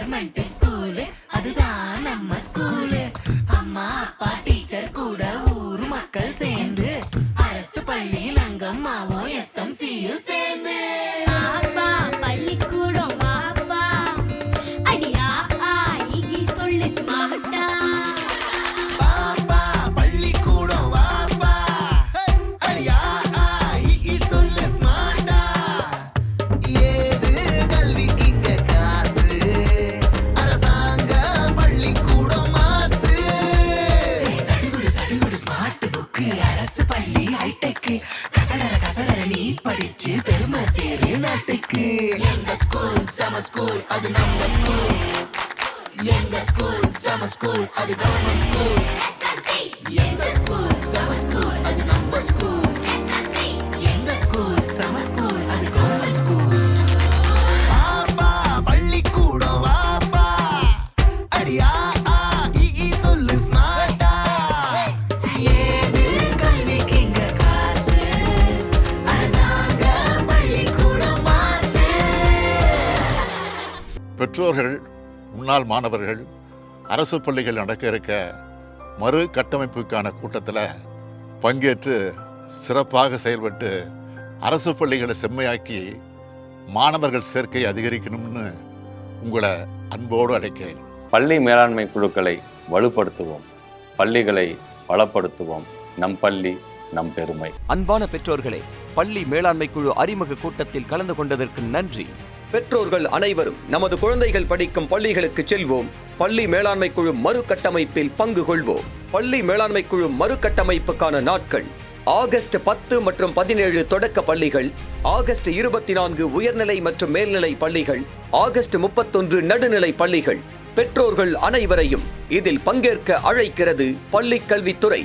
Government school அதுதான் நம்ம school. அம்மா அப்பா டீச்சர் கூட ஊரு மக்கள் சேர்ந்து அரசு பள்ளியில் அங்கம்மாவும் SMCயும் சேர்ந்து அப்பா பள்ளிக்கூடம் வாப்பா அடியா ஆகி சொல்லு ஸ்மார்ட்டா. பாப்பா பள்ளிக்கூடம் வாப்பா அடியா ஆகி சொல்லு ஸ்மார்ட்டா. ஏது கல்விக்கு இங்க காசு அரசாங்க பள்ளிக்கூடம் மாசு. சடுகுடு சடுகுடு ஸ்மார்ட் புக்கு அரசு பள்ளி ஹைடெக் கசடர நீ படிச்சு பெருமை சேரு நாட்டுக்கு. எங்க ஸ்கூல் சம ஸ்கூல் அது நம்ம ஸ்கூல். எங்க ஸ்கூல் சம ஸ்கூல் அது கவர்மெண்ட் ஸ்கூல். எங்க ஸ்கூல் சம ஸ்கூல் அது நம்ம ஸ்கூல். எங்க ஸ்கூல் சம ஸ்கூல் அது கவர்மெண்ட் ஸ்கூல். பாப்பா பள்ளிக்கூடம் வாப்பா அடியா ஆகி சொல்லு ஸ்மார்ட்டா. ஏது கல்விக்கு இங்க காசு அரசாங்க பள்ளிக்கூடம் மாசு. பெற்றோர்கள், முன்னாள் மாணவர்கள், அரசு பள்ளிகள் நடக்க இருக்க மறு கட்டமைப்புக்கான கூட்டத்தில் பங்கேற்று சிறப்பாக செயல்பட்டு அரசு பள்ளிகளை செம்மையாக்கி மாணவர்கள் சேர்க்கை அதிகரிக்கணும்னு உங்களை அன்போடு அழைக்கிறேன். பள்ளி மேலாண்மை குழுக்களை வலுப்படுத்துவோம், பள்ளிகளை பலப்படுத்துவோம். நம் பள்ளி நம் பெருமை. அன்பான பெற்றோர்களே, பள்ளி மேலாண்மை குழு அறிமுக கூட்டத்தில் கலந்து கொண்டதற்கு நன்றி. பெற்றோர்கள் அனைவரும் நமது குழந்தைகள் படிக்கும் பள்ளிகளுக்கு செல்வோம். பள்ளி மேலாண்மை குழு மறுகட்டமைப்பில் பங்கு கொள்வோம். பள்ளி மேலாண்மை குழு மறுகட்டமைப்புக்கான நாட்கள்: ஆகஸ்ட் 10 மற்றும் 17 தொடக்க பள்ளிகள், ஆகஸ்ட் 24 உயர்நிலை மற்றும் மேல்நிலை பள்ளிகள், ஆகஸ்ட் 31 நடுநிலை பள்ளிகள். பெற்றோர்கள் அனைவரையும் இதில் பங்கேற்க அழைக்கிறது பள்ளிக் கல்வித்துறை.